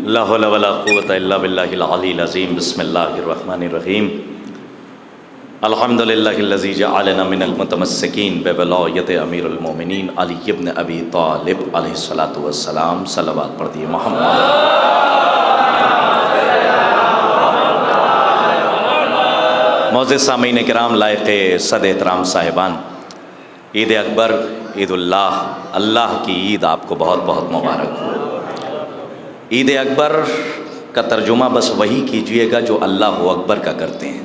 لا حول ولا قوة الا باللہ العلی العظیم۔ بسم اللہ الرحمن الرحیم۔ الحمد للہ الذی جعلنا من المتمسکین بولایت امیر المومنین علی بن ابی طالب علیہ الصلاۃ والسلام۔ صلوات پڑھیے محمد۔ معزز سامعین کرام، لائق صد احترام صاحبان، عید اکبر، عید اللہ، اللہ کی عید آپ کو بہت بہت مبارک ہو۔ عید اکبر کا ترجمہ بس وہی کیجئے گا جو اللہ اکبر کا کرتے ہیں۔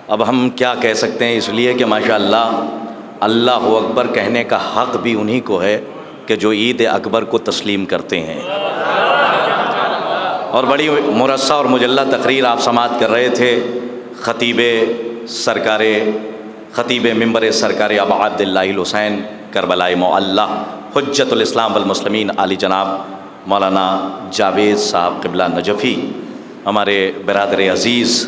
اب ہم کیا کہہ سکتے ہیں، اس لیے کہ ماشاءاللہ اللہ اکبر کہنے کا حق بھی انہی کو ہے کہ جو عید اکبر کو تسلیم کرتے ہیں۔ اور بڑی مرصع اور مجلہ تقریر آپ سماعت کر رہے تھے خطیب ممبر سرکار ابا عبداللہ الحسین کربلائے معلی حجت الاسلام والمسلمین علی جناب مولانا جاوید صاحب قبلہ نجفی، ہمارے برادر عزیز،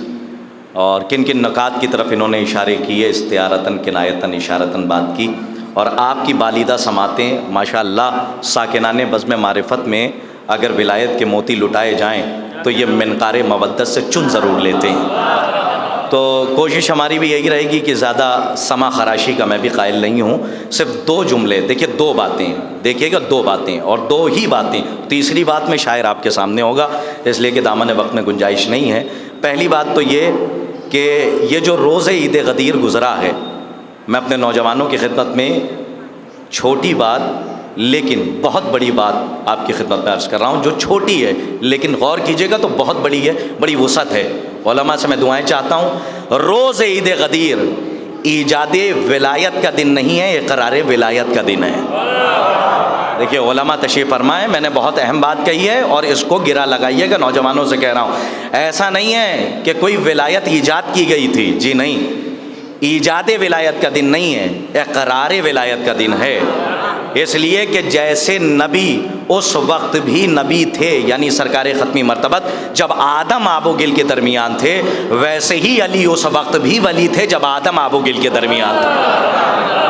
اور کن کن نکات کی طرف انہوں نے اشارے کیے، استعارتاً کنایتاً اشارتاً بات کی، اور آپ کی بالیدہ سماعتیں ماشاءاللہ ساکنان بزم معرفت میں اگر ولایت کے موتی لٹائے جائیں تو یہ منقار مودت سے چن ضرور لیتے ہیں۔ تو کوشش ہماری بھی یہی رہے گی کہ زیادہ سما خراشی کا میں بھی قائل نہیں ہوں، صرف دو جملے دیکھیے، دو باتیں دیکھیے گا، دو باتیں اور دو ہی باتیں، تیسری بات میں شاعر آپ کے سامنے ہوگا، اس لیے کہ دامن وقت میں گنجائش نہیں ہے۔ پہلی بات تو یہ کہ یہ جو روز عید غدیر گزرا ہے، میں اپنے نوجوانوں کی خدمت میں چھوٹی بات لیکن بہت بڑی بات آپ کی خدمت میں عرض کر رہا ہوں، جو چھوٹی ہے لیکن غور کیجئے گا تو بہت بڑی ہے، بڑی وسعت ہے۔ علماء سے میں دعائیں چاہتا ہوں، روز عید غدیر ایجاد ولایت کا دن نہیں ہے، اقرار ولایت کا دن ہے۔ دیکھیے علماء تشریف فرمائیں، میں نے بہت اہم بات کہی ہے اور اس کو گرا لگائیے گا، نوجوانوں سے کہہ رہا ہوں، ایسا نہیں ہے کہ کوئی ولایت ایجاد کی گئی تھی، جی نہیں، ایجاد ولایت کا دن نہیں ہے، اقرار ولایت کا دن ہے۔ اس لیے کہ جیسے نبی اس وقت بھی نبی تھے، یعنی سرکار ختمی مرتبت جب آدم آب و گل کے درمیان تھے، ویسے ہی علی اس وقت بھی ولی تھے جب آدم آب و گل کے درمیان تھے۔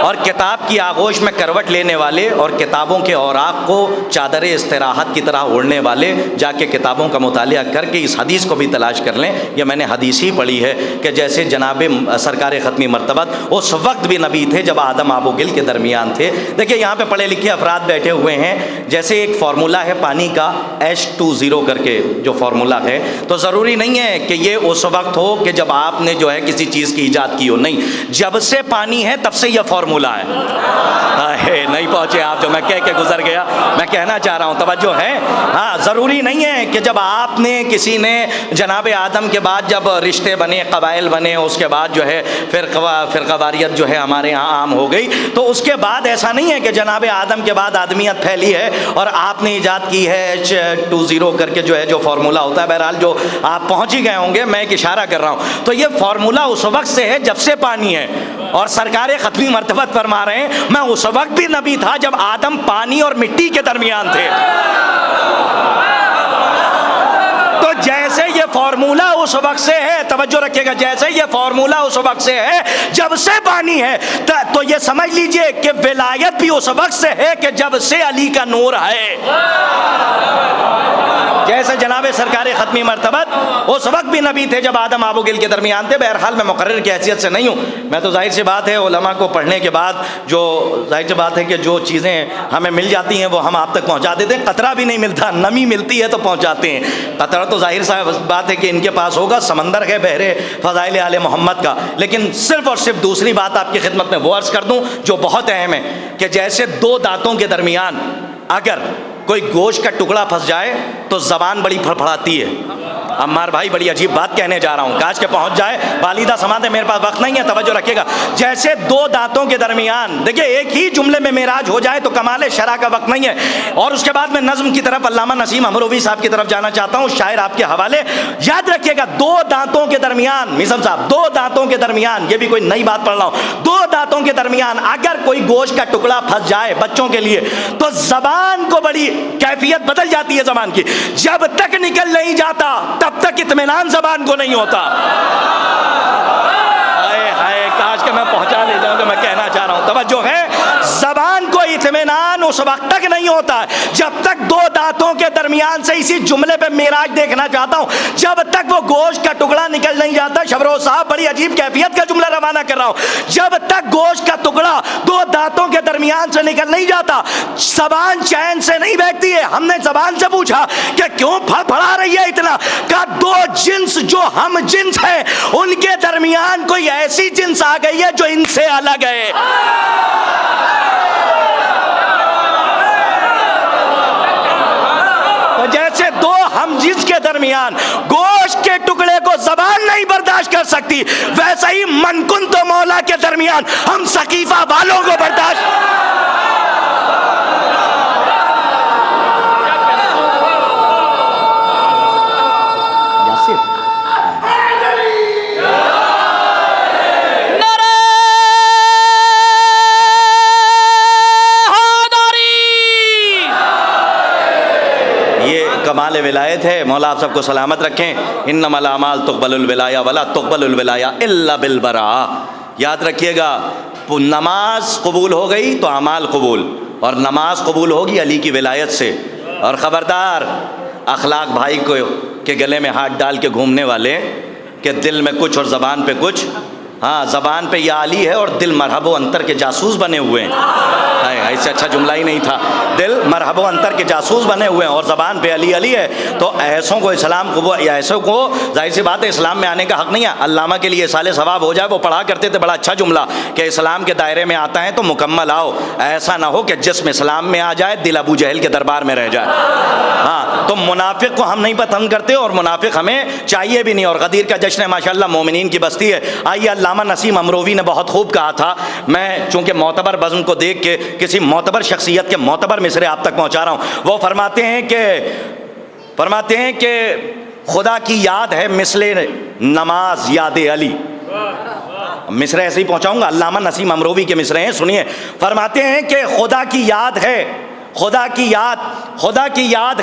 اور کتاب کی آغوش میں کروٹ لینے والے اور کتابوں کے اوراق کو چادر استراحت کی طرح اوڑھنے والے جا کے کتابوں کا مطالعہ کر کے اس حدیث کو بھی تلاش کر لیں، یہ میں نے حدیث ہی پڑھی ہے کہ جیسے جناب سرکار ختمی مرتبت اس وقت بھی نبی تھے جب آدم آب و گل کے درمیان تھے۔ دیکھیے یہاں پہ پڑھے لکھے افراد بیٹھے ہوئے ہیں، جیسے ایک فارمولہ ہے پانی کا H20 کر کے جو فارمولہ ہے، تو ضروری نہیں ہے کہ یہ اس وقت ہو کہ جب آپ نے جو ہے کسی چیز کی ایجاد کی ہو، نہیں، جب سے پانی ہے تب سے یہ فارمولہ ہے۔ نہیں پہنچے آپ، جو میں کہہ کے گزر گیا، میں کہنا چاہ رہا ہوں، توجہ ہے؟ ہاں، ضروری نہیں ہے کہ جب آپ نے کسی نے جناب آدم کے بعد جب رشتے بنے، قبائل بنے، اس کے بعد جو ہے فرقہ واریت جو ہے ہمارے ہاں عام ہو گئی، تو اس کے بعد ایسا نہیں ہے کہ جناب آدم کے بعد آدمیت پھیلی ہے اور آپ نے ایجاد کی ہے H20 کر کے جو ہے جو فارمولہ ہوتا ہے۔ بہرحال جو آپ پہنچ ہی گئے ہوں گے، میں ایک اشارہ کر رہا ہوں، تو یہ فارمولہ اس وقت سے ہے جب سے پانی ہے، اور سرکار ختمی مرتبت فرما رہے ہیں میں اس وقت بھی نبی تھا جب آدم پانی اور مٹی کے درمیان تھے۔ تو جیسے یہ فارمولہ اس وقت سے ہے، توجہ رکھیے گا، جیسے یہ فارمولہ اس وقت سے ہے جب سے پانی ہے، تو یہ سمجھ لیجئے کہ ولایت بھی اس وقت سے ہے کہ جب سے علی کا نور ہے۔ جیسے جناب سرکار ختمی مرتبت اس وقت بھی نبی تھے جب آدم آب و گل کے درمیان تھے۔ بہرحال میں مقرر کی حیثیت سے نہیں ہوں، میں تو ظاہر سی بات ہے علماء کو پڑھنے کے بعد جو ظاہر سی بات ہے کہ جو چیزیں ہمیں مل جاتی ہیں وہ ہم آپ تک پہنچا دیتے ہیں، قطرہ بھی نہیں ملتا، نمی ملتی ہے تو پہنچاتے ہیں، قطرہ تو ظاہر سی بات ہے کہ ان کے پاس ہوگا، سمندر ہے بحر فضائل آل محمد کا۔ لیکن صرف اور صرف دوسری بات آپ کی خدمت میں وہ عرض کر دوں جو بہت اہم ہے، کہ جیسے دو دانتوں کے درمیان اگر کوئی گوشت کا ٹکڑا پھنس جائے تو زبان بڑی پھڑپھڑاتی ہے۔ عمار بھائی بڑی عجیب بات کہنے جا رہا ہوں، کاش کے پہنچ جائے، بالیدہ سماعت ہے، میرے پاس وقت نہیں ہے، توجہ رکھیے گا۔ جیسے دو دانتوں کے درمیان، دیکھیے ایک ہی جملے میں معراج ہو جائے تو کمال شرع کا وقت نہیں ہے۔ اور اس کے بعد میں نظم کی طرف علامہ نسیم امروی صاحب کی طرف جانا چاہتا ہوں، شاعر آپ کے حوالے، یاد رکھیے گا، دو دانتوں کے درمیان، میزم صاحب، دو دانتوں کے درمیان، یہ بھی کوئی نئی بات پڑھ رہا ہوں، دو دانتوں کے درمیان اگر کوئی گوشت کا ٹکڑا پھنس جائے بچوں کے لیے تو زبان کو بڑی کیفیت بدل جاتی ہے زبان کی، جب تک نکل نہیں جاتا تب تک اطمینان زبان کو نہیں ہوتا۔ ہائے ہائے، کاش کہ میں پہنچا لے جاؤں، کہ میں کہنا چاہ رہا ہوں، توجہ ہے، زبان کو اطمینان اس وقت تک نہیں ہوتا ہے جب تک دو دانتوں کے درمیان سے، اسی جملے پہ معراج دیکھنا چاہتا ہوں، جب تک وہ گوشت کا ٹکڑا نکل نہیں جاتا. شبروز صاحب بڑی عجیب کیفیت کا جملہ روانہ کر رہا ہوں. جب تک گوشت کا ٹکڑا دو دانتوں کے درمیان سے نکل نہیں جاتا، زبان چین سے نہیں بیٹھتی ہے. ہم نے زبان سے پوچھا کہ کیوں پھڑا رہی ہے اتنا؟ کہ دو جنس جو ہم جنس ہیں ان کے درمیان کوئی ایسی جنس آ گئی ہے جو ان سے الگ ہے. تو جیسے دو ہم جنس کے درمیان گوشت کے ٹکڑے کو زبان نہیں برداشت کر سکتی، ویسا ہی من کنت و مولا کے درمیان ہم سقیفہ والوں کو برداشت. کمال ولایت ہے. مولا آپ سب کو سلامت رکھیں. انما الاعمال تقبل الولایہ ولا تقبل الولایہ الا بالبراء. یاد رکھیے گا، نماز قبول ہو گئی تو اعمال قبول، اور نماز قبول ہوگی علی کی ولایت سے. اور خبردار اخلاق بھائی کو کے گلے میں ہاتھ ڈال کے گھومنے والے کہ دل میں کچھ اور زبان پہ کچھ. ہاں، زبان پہ یا علی ہے اور دل مرحب و انتر کے جاسوس بنے ہوئے ہیں. ایسے اچھا جملہ ہی نہیں تھا. دل مرحب و انتر کے جاسوس بنے ہوئے ہیں اور زبان پہ علی علی ہے. تو ایسوں کو اسلام کو، ایسوں کو ظاہر سی بات ہے اسلام میں آنے کا حق نہیں ہے. علامہ کے لیے سال ثواب ہو جائے، وہ پڑھا کرتے تھے بڑا اچھا جملہ کہ اسلام کے دائرے میں آتا ہے تو مکمل آؤ، ایسا نہ ہو کہ جسم اسلام میں آ جائے دل ابو جہل کے دربار میں رہ جائے. ہاں، تو منافق کو ہم نہیں پسند کرتے اور منافق ہمیں چاہیے بھی نہیں. اور غدیر کا جشن ماشاءاللہ مومنین کی بستی ہے. آئیے، علامہ نسیم امروی نے بہت خوب کہا تھا. میں چونکہ معتبر بزم کو دیکھ کے کسی معتبر شخصیت کے معتبر مصرے آپ تک پہنچا رہا ہوں. وہ فرماتے ہیں کہ خدا کی یاد ہے مثل نماز یاد علی. مصرے ایسے ہی پہنچاؤں گا، علامہ نسیم امروی کے مصرے ہیں، سنیے. فرماتے ہیں کہ خدا کی یاد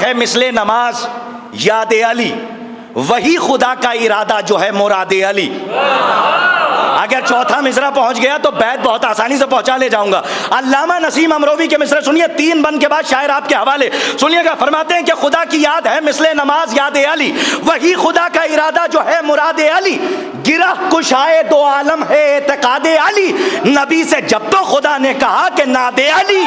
ہے مثل نماز یاد علی، وہی خدا کا ارادہ جو ہے مراد علی. اگر چوتھا مصرع پہنچ گیا تو بیت بہت آسانی سے پہنچا لے جاؤں گا. علامہ نسیم امروی کے مصرع سنیے، 3 بند کے بعد شاعر آپ کے حوالے سنیے گا. فرماتے ہیں کہ خدا کی یاد ہے مثل نماز یاد علی، وہی خدا کا ارادہ جو ہے مراد علی. گرہ کشائے دو عالم ہے اعتقاد علی، نبی سے جب تو خدا نے کہا کہ ناد علی.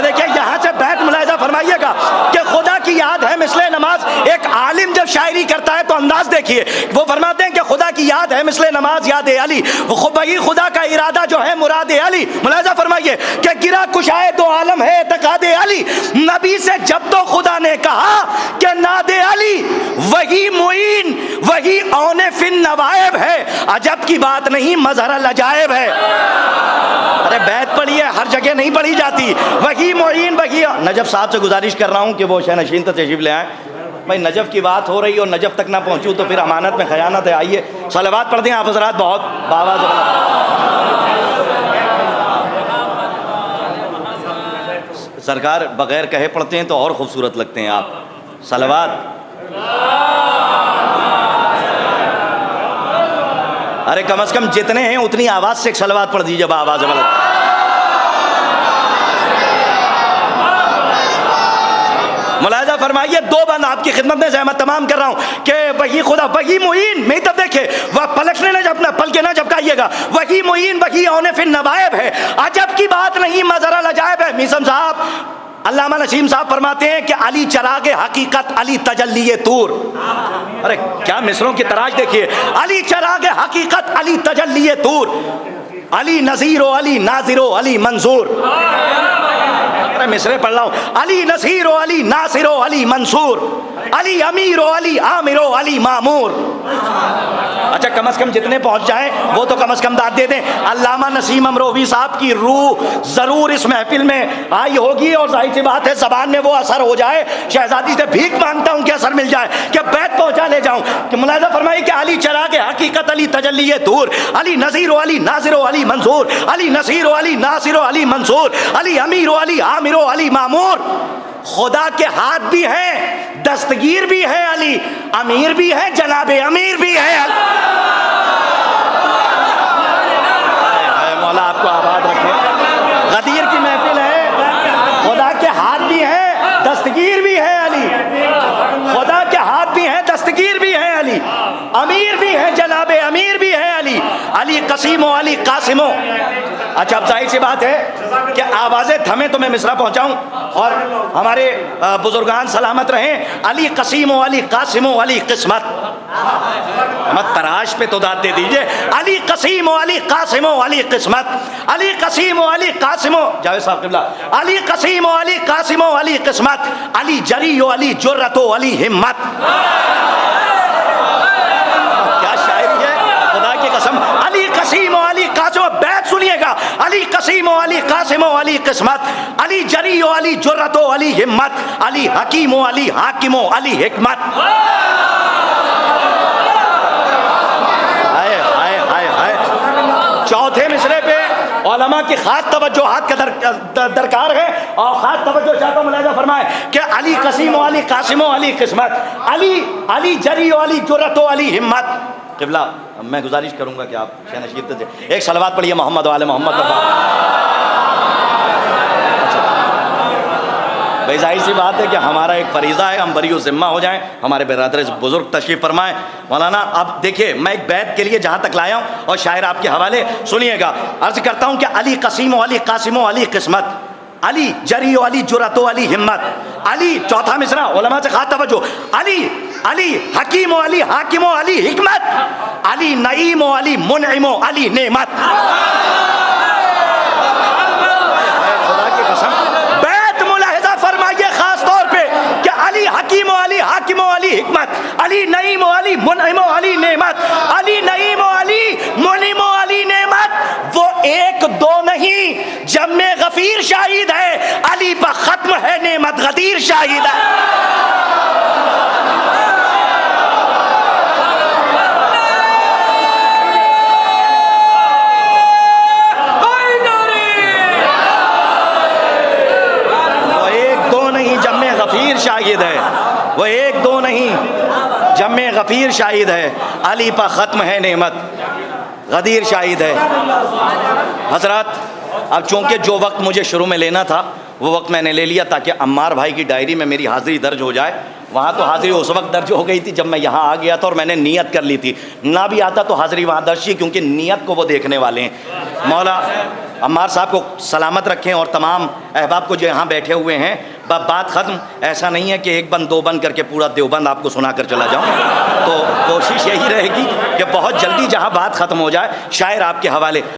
دیکھیں یہاں سے بیت ملاحظہ فرمائیے گا کہ خدا کی یاد ہے مثل نماز. ایک عالم جب شاعری کرتا ہے تو انداز دیکھیے. وہ فرماتے ہیں کہ خدا کی یاد ہے مثل نماز یاد علی، وہی خدا کا ارادہ جو ہے مراد علی. ملاحظہ فرمائیے کہ گرہ کشائے دو عالم ہے اعتقاد علی، نبی سے جب تو خدا نے کہا کہ ناد علی، وہی معین وہی اون فن نوائب ہے. عجب کی بات نہیں، مظہر العجائب ہے. ارے بیت پڑھیے، ہر جگہ نہیں پڑھی جاتی. وہی معین وہی. نجف صاحب سے گزارش کر رہا ہوں کہ وہ شہنشین تک تشریف لے آئیں. بھائی نجف کی بات ہو رہی اور نجف تک نہ پہنچوں تو پھر امانت میں خیانت ہے. آئیے صلوات پڑھ دیں آپ حضرات بہت باواز. سرکار بغیر کہے پڑھتے ہیں تو اور خوبصورت لگتے ہیں آپ. صلوات. ارے کم از کم جتنے ہیں اتنی آواز سے ایک صلوات پڑھ دیجیے با آواز. ملاحظہ فرمائیے، 2 بند آپ کی خدمت میں زحمت تمام کر رہا ہوں کہ وہی خدا وہی معین. میں تب دیکھے وہ پلکنے نہ جھپنا، پل کے نہ جھپکائیے گا. وہی معین وہی اون فن نوائب ہے. عجب کی بات نہیں، مظہر العجائب ہے. میثم صاحب، علامہ نسیم صاحب فرماتے ہیں کہ علی چراغ حقیقت، علی تجلی طور. ارے کیا مصروں کی تراش دیکھیے. علی چراغ حقیقت، علی تجلی طور، علی نذیر و علی ناظر و علی منظور. مصرے پڑھ رہا ہوں. علی نصیر و علی ناصر و علی منصور، علی امیر و علی عامر و علی مامور. اچھا کم از کم جتنے پہنچ جائیں وہ تو کم از کم داد دے دیں. علامہ نسیم امروی صاحب کی روح ضرور اس محفل میں آئی ہوگی اور ظاہر سی بات ہے زبان میں وہ اثر ہو جائے. شہزادی سے بھیک مانگتا ہوں کہ اثر مل جائے کہ بیت پہنچا لے جاؤں. کہ ملاحظہ فرمائیے کہ علی چراغ حقیقت، علی تجلی طور، علی نذیر و علی ناظر و علی منصور، علی نصیر و علی ناصر و علی منصور، علی امیر و علی عامر و علی مامور. خدا کے ہاتھ بھی ہیں، دستگیر بھی ہے علی، امیر بھی ہے، جناب امیر بھی ہے. مولا آپ کو آباد رکھے. امیر بھی ہیں جناب امیر بھی ہیں علی، علی قسیم و علی قاسم و. اچھا اب ظاہر سی بات ہے کہ آوازیں تھمیں تو میں مصرع پہنچاؤں اور ہمارے بزرگان سلامت رہیں. علی قسیم و علی قاسم و علی قسمت. مت تراش پہ تو داد دے دیجئے. علی قسیم و علی قاسم و علی قسمت. علی قسیم و علی قاسم و جاوید صاحب قبلہ. علی قسیم و علی قاسم و علی قسمت. علی جری و علی جرت و علی ہمت. کیا شاعری ہے خدا کی قسم. علی قسیم و علی قاسم و بیت سنیے گا. علی قسیم و علی قاسم و علی قسمت. علی جری و علی جرت و علی ہمت. علی حکیم و علی حاکم و علی حکمت. چوتھے مصرے پہ علماء کی خاص توجہات کا درکار ہے اور خاص توجہ چاہتا ہوں ملاحظہ فرمائے کہ علی قسیم و علی قاسم و علی قسمت. علی جری و علی جرت و علی ہمت. قبلہ میں گزارش کروں گا کہ آپ شہ نشید سے ایک صلوات پڑھیے محمد و آل محمد. بھائی ظاہر سی بات ہے کہ ہمارا ایک فریضہ ہے ہم بری و ذمہ ہو جائیں. ہمارے برادر بزرگ تشریف فرمائیں. مولانا اب دیکھیے میں ایک بیت کے لیے جہاں تک لایا ہوں اور شاعر آپ کے حوالے سنیے گا. عرض کرتا ہوں کہ علی قسیم و علی قاسم و علی قسمت. علی جری و علی جرت و علی ہمت. علی چوتھا مصرع علماء سے خاص توجہ. علی حکیم و علی حاکم و علی حکمت. علی نعیم و علی منعم و علی نعمت. خدا کی قسم بیت ملاحظہ فرمائیے خاص طور پہ کہ علی حکیم و علی حاکم و علی حکمت. علی نعیم و علی منعم و علی نعمت. علی نعیم و علی منعم و علی نعمت. وہ ایک دو نہیں جمع غفیر شاہد ہے. علی پر ختم ہے نعمت غدیر شاہد ہے. شاہد ہے وہ ایک دو نہیں جمع غفیر شاہد ہے. علی پر ختم ہے نعمت غدیر شاہد ہے. حضرات اب چونکہ جو وقت مجھے شروع میں لینا تھا وہ وقت میں نے لے لیا تاکہ عمار بھائی کی ڈائری میں میری حاضری درج ہو جائے. وہاں تو حاضری اس وقت درج ہو گئی تھی جب میں یہاں آ گیا تھا اور میں نے نیت کر لی تھی. نہ بھی آتا تو حاضری وہاں درج تھی کیونکہ نیت کو وہ دیکھنے والے ہیں. مولا عمار صاحب کو سلامت رکھیں اور تمام احباب کو جو یہاں بیٹھے ہوئے ہیں. بات ختم. ایسا نہیں ہے کہ ایک بند دو بند کر کے پورا دیوبند آپ کو سنا کر چلا جاؤں. تو کوشش یہی رہے گی کہ بہت جلدی جہاں بات ختم ہو جائے شاعر آپ کے حوالے